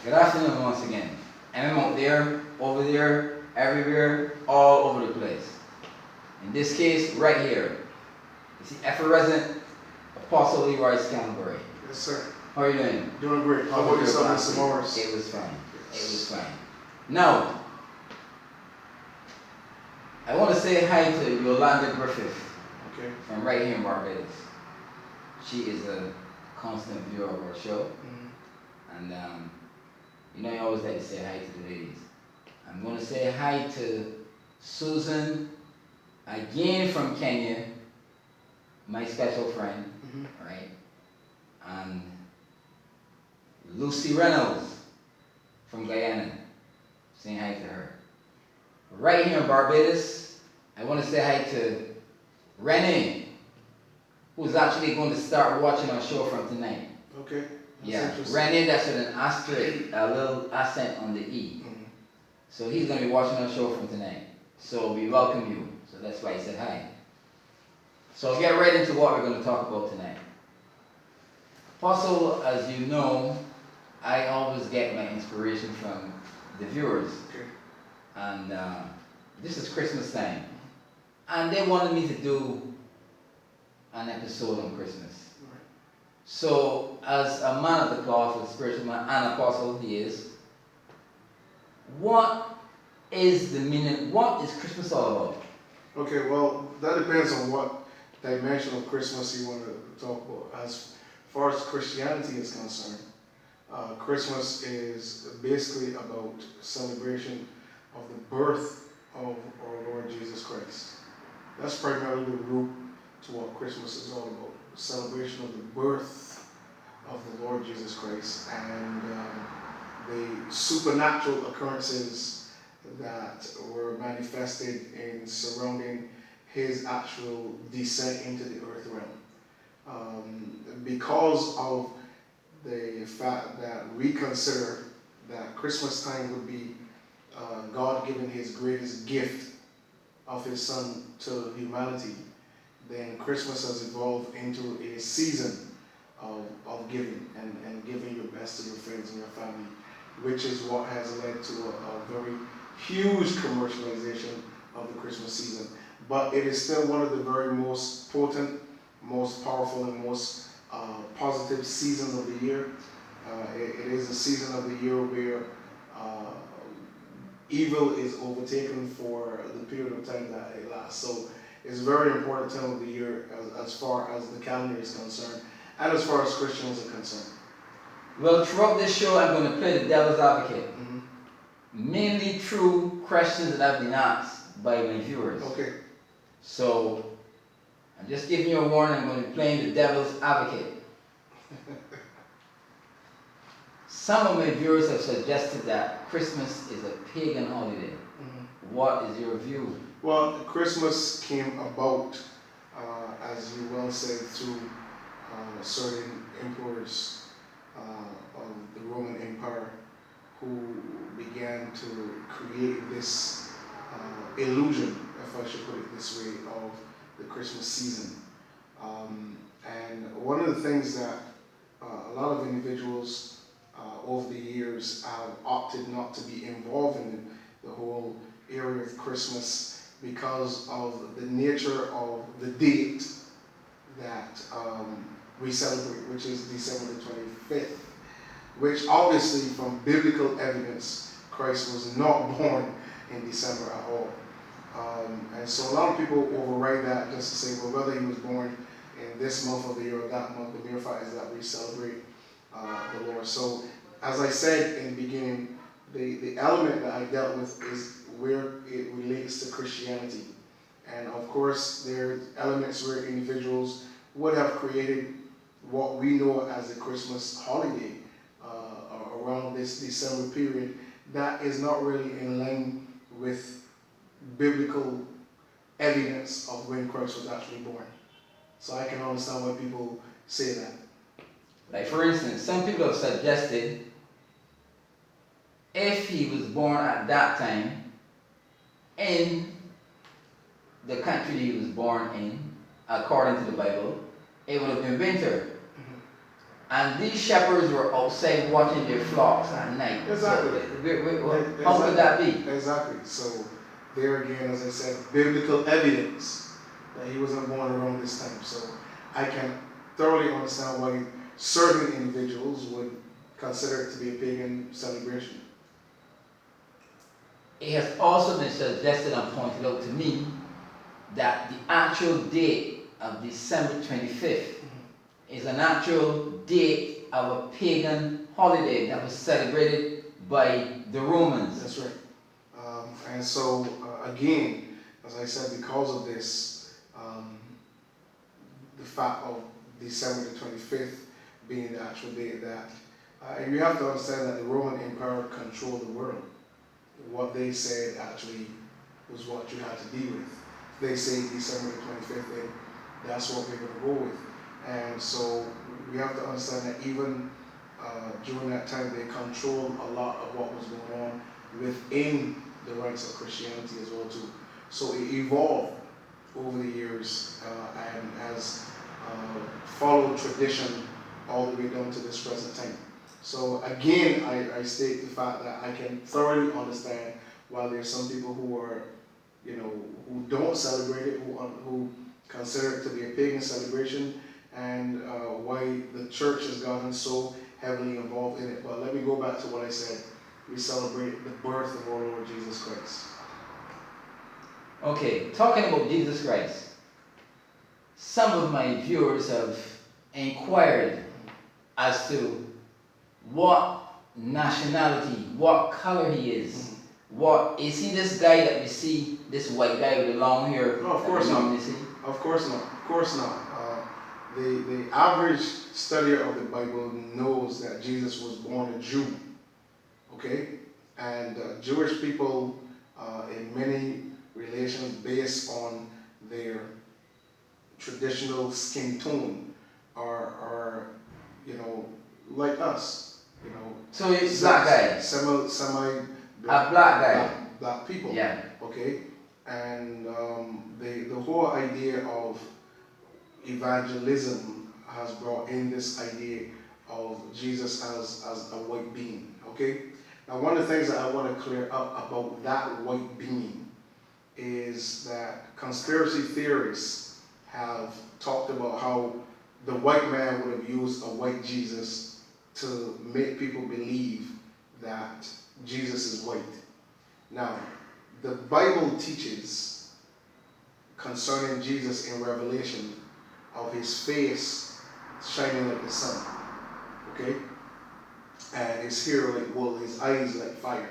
Good afternoon once again. M.M Out There, over there, everywhere, all over the place. In this case, right here, it's the effervescent Apostle Leroy Scantlebury. Yes, sir. How are you doing? Doing great. How about yourself, Mr. Morris? It was fine. It was fine. Now, I want to say hi to Yolanda Griffith Okay. from right here in Barbados. She is a constant viewer of our show. And you know, I always like to say hi to the ladies. I'm going to say hi to Susan, again from Kenya, my special friend, right? And Lucy Reynolds from Guyana, saying hi to her. Right here in Barbados, I want to say hi to Renee, who's actually going to start watching our show from tonight. Okay. Yeah, Renee, that's with an asterisk, a little accent on the E. So he's going to be watching our show from tonight. So we welcome you. So that's why he said hi. So get right into what we're going to talk about tonight. Apostle, as you know, I always get my inspiration from the viewers. Okay. And this is Christmas time. And they wanted me to do an episode on Christmas. So, as a man of the cloth, a spiritual man, and apostle he is, what is the meaning, what is Christmas all about? Okay, well, that depends on what dimension of Christmas you want to talk about. As far as Christianity is concerned, Christmas is basically about celebration of the birth of our Lord Jesus Christ. That's primarily the root to what Christmas is all about. Celebration of the birth of the Lord Jesus Christ and the supernatural occurrences that were manifested in surrounding his actual descent into the earth realm. Because of the fact that we consider that Christmas time would be God giving his greatest gift of his son to humanity, then Christmas has evolved into a season of giving and giving your best to your friends and your family, which is what has led to a very huge commercialization of the Christmas season. But it is still one of the very most potent, most powerful, and most positive seasons of the year. It is a season of the year where evil is overtaken for the period of time that it lasts. So it's a very important time of the year as far as the calendar is concerned and as far as Christians are concerned. Well, throughout this show, I'm going to play the devil's advocate. Mainly through questions that have been asked by my viewers. Okay. So, I'm just giving you a warning, I'm going to be playing the devil's advocate. Some of my viewers have suggested that Christmas is a pagan holiday. What is your view? Well, Christmas came about, as you well said, through certain emperors of the Roman Empire who began to create this illusion, if I should put it this way, of the Christmas season. And one of the things that a lot of individuals over the years have opted not to be involved in the whole area of Christmas because of the nature of the date that we celebrate, which is December the 25th, which obviously from biblical evidence, Christ was not born in December at all. And so a lot of people override that just to say, well, whether he was born in this month of the year or that month, the mere fact is that we celebrate the Lord. So as I said in the beginning, the element that I dealt with is where it relates to Christianity. And of course, there are elements where individuals would have created what we know as a Christmas holiday around this December period that is not really in line with biblical evidence of when Christ was actually born. So I can understand why people say that. Like for instance, some people have suggested if he was born at that time in the country he was born in, according to the Bible, it would have been winter. And these shepherds were outside watching their flocks at night. Exactly. So, how could that be? Exactly. So there again, as I said, biblical evidence that he wasn't born around this time. So I can thoroughly understand why certain individuals would consider it to be a pagan celebration. It has also been suggested and pointed out to me that the actual date of December 25th is an actual date of a pagan holiday that was celebrated by the Romans. That's right. And so, again, as I said, because of this, the fact of December the 25th being the actual date that, and you have to understand that the Roman Empire controlled the world. What they said actually was what you had to deal with. They say December the 25th, and that's what we're going to go with. And so we have to understand that even during that time, they controlled a lot of what was going on within the rites of Christianity as well too. So it evolved over the years and has followed tradition all the way down to this present time. So again, I state the fact that I can thoroughly understand why there's some people who are, who don't celebrate it, who consider it to be a pagan celebration, and why the church has gotten so heavily involved in it. But let me go back to what I said. We celebrate the birth of our Lord Jesus Christ. Okay, talking about Jesus Christ, some of my viewers have inquired as to what nationality, what color he is. What is he? This guy that we see, this white guy with the long hair? No, of course not. Of course not. Of course not. The average studier of the Bible knows that Jesus was born a Jew. Okay, and Jewish people, in many relations, based on their traditional skin tone, are like us. So it's black guy. Semi. A black guy. Black people. Yeah. Okay, and the whole idea of evangelism has brought in this idea of Jesus as a white being. Okay, now one of the things that I want to clear up about that white being is that conspiracy theorists have talked about how the white man would have used a white Jesus to make people believe that Jesus is white. Now, the Bible teaches concerning Jesus in Revelation of his face shining like the sun, okay? And his hair like wool, his eyes like fire.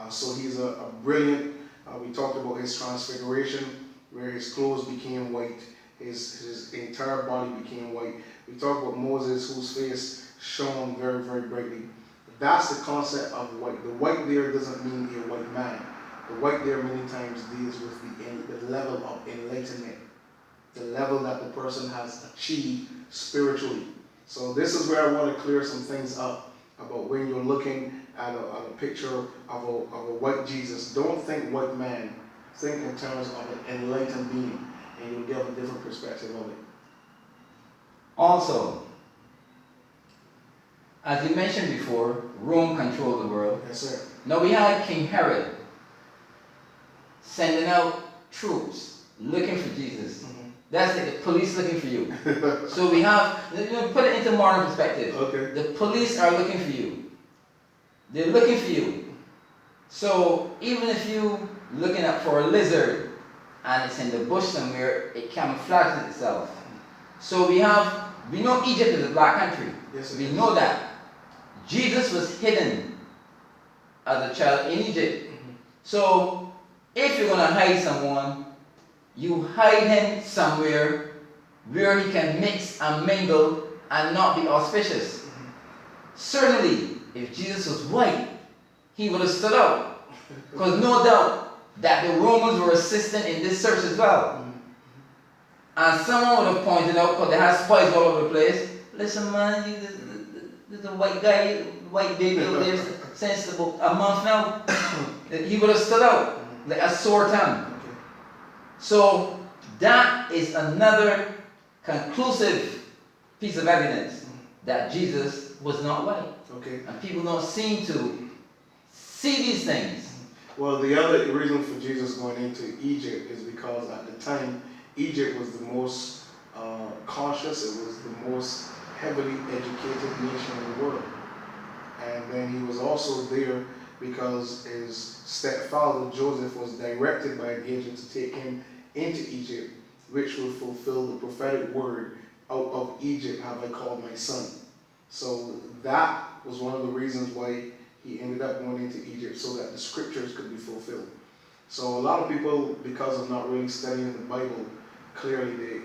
So he's a brilliant, we talked about his transfiguration, where his clothes became white, his entire body became white. We talked about Moses, whose face shone very, very brightly. That's the concept of white. The white there doesn't mean a white man. The white there many times deals with the level of enlightenment, the level that the person has achieved spiritually. So this is where I want to clear some things up about when you're looking at a picture of a white Jesus. Don't think white man. Think in terms of an enlightened being, and you'll get a different perspective of it. Also, as you mentioned before, Rome controlled the world. Yes, sir. Now we had King Herod sending out troops looking for Jesus. Mm-hmm. That's like the police looking for you. So we have, put it into modern perspective. Okay. The police are looking for you. They're looking for you. So even if you looking up for a lizard and it's in the bush somewhere, it camouflages itself. So we know Egypt is a black country. Yes, we know that. Jesus was hidden as a child in Egypt. Mm-hmm. So if you're going to hide someone, you hide him somewhere where he can mix and mingle and not be auspicious. Mm-hmm. Certainly, if Jesus was white, he would have stood out. Because no doubt that the Romans were assisting in this search as well. Mm-hmm. And someone would have pointed out, because they had spies all over the place, listen man, there's a white guy, white baby out there since about a month now. He would have stood out like a sore thumb. Okay. So that is another conclusive piece of evidence that Jesus was not white. Okay. And people don't seem to see these things. Well, the other reason for Jesus going into Egypt is because at the time, Egypt was the most conscious, it was the most heavily educated nation in the world. And then he was also there because his stepfather Joseph was directed by an agent to take him into Egypt, which would fulfill the prophetic word, out of Egypt have I called my son. So that was one of the reasons why he ended up going into Egypt, so that the scriptures could be fulfilled. So a lot of people, because of not really studying the Bible clearly,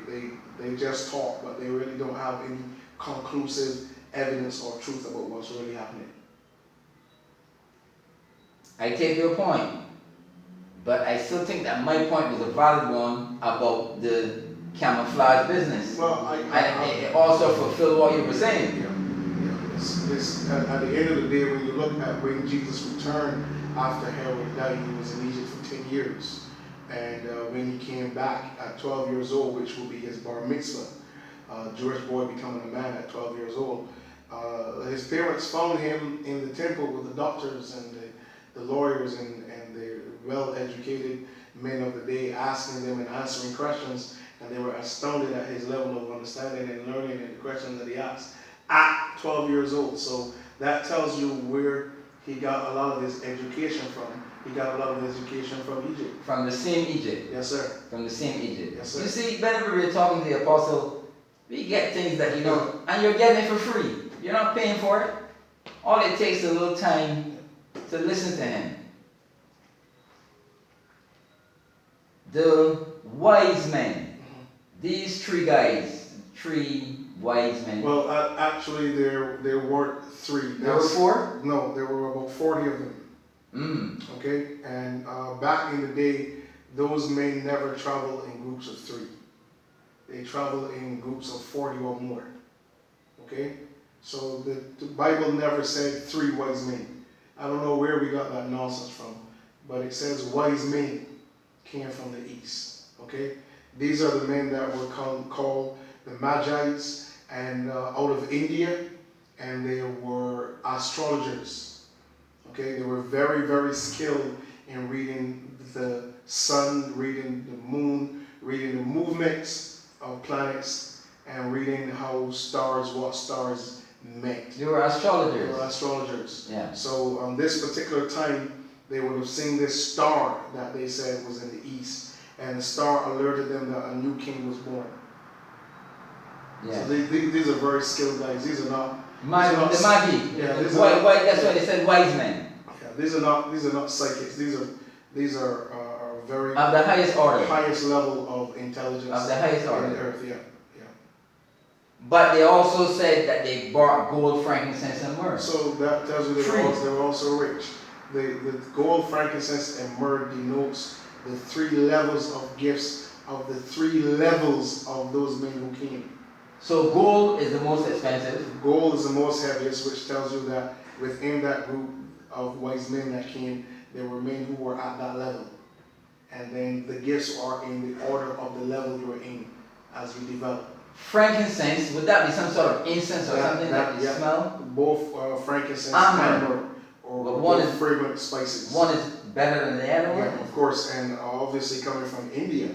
they just talk, but they really don't have any conclusive evidence or truth about what's really happening. I take your point, but I still think that my point was a valid one about the camouflage business. Well, it also fulfilled what you were saying. Yeah. At the end of the day, when you look at when Jesus returned after Herod died, he was in Egypt for 10 years. And when he came back at 12 years old, which will be his bar mitzvah, Jewish boy becoming a man at 12 years old, his parents found him in the temple with the doctors and the lawyers and the well-educated men of the day, asking them and answering questions, and they were astounded at his level of understanding and learning and the questions that he asked at 12 years old. So that tells you where he got a lot of his education from. He got a lot of education from Egypt. From the same Egypt. Yes, sir. From the same Egypt. Yes, sir. You see, whenever we're talking to the apostle, we get things that you know, and you're getting it for free. You're not paying for it. All it takes is a little time to listen to him. The wise men, these three guys, three wise men. Well, actually, there weren't three. There were four? No, there were about 40 of them. Okay, and back in the day, those men never traveled in groups of 3. They traveled in groups of 40 or more. Okay, so the Bible never said 3 wise men. I don't know where we got that nonsense from, but it says wise men came from the east. Okay, these are the men that were called the Magi's, and out of India, and they were astrologers. Okay, they were very, very skilled in reading the sun, reading the moon, reading the movements of planets, and reading how stars, what stars meant. They were astrologers. They were astrologers. Yeah. So on this particular time, they would have seen this star that they said was in the east, and the star alerted them that a new king was born. Yeah. So these are very skilled guys. These are not. The Magi. Yeah, that's why they said wise men. Yeah, these are not psychics. These are very of the highest order. Highest level of intelligence. Of the highest order. On the earth, yeah. But they also said that they brought gold, frankincense, and myrrh. So that tells you they were also rich. The gold, frankincense, and myrrh denotes the 3 levels of gifts of the 3 levels of those men who came. So gold is the most expensive. Gold is the most heaviest, which tells you that within that group of wise men that came, there were men who were at that level. And then the gifts are in the order of the level you're in as you develop. Frankincense, would that be some sort of incense or something that you smell? Both frankincense and myrrh, or one both fragrant spices. One is better than the other one? Yeah, of course, and obviously coming from India.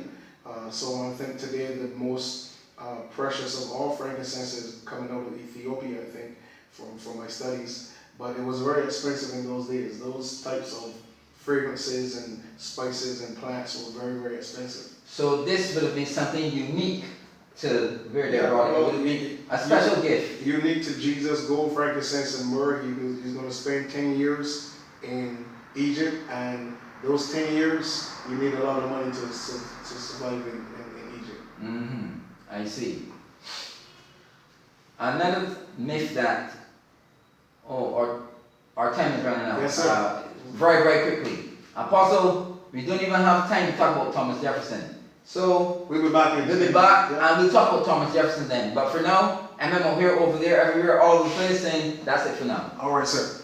So I think today the most precious of all frankincense is coming out of Ethiopia, I think, from my studies. But it was very expensive in those days. Those types of fragrances and spices and plants were very, very expensive. So this would have been something unique to where they brought it. It would have been a special gift. Unique to Jesus, gold, frankincense, and myrrh. He's going to spend 10 years in Egypt, and those 10 years, you need a lot of money to survive in Egypt. I see. Another myth that, our time is running out. Yes, sir. Very, very quickly. Apostle, we don't even have time to talk about Thomas Jefferson. So, we'll be back and we'll talk about Thomas Jefferson then. But for now, M.M. Out Here, over there, everywhere, all over the place, and that's it for now. All right, sir.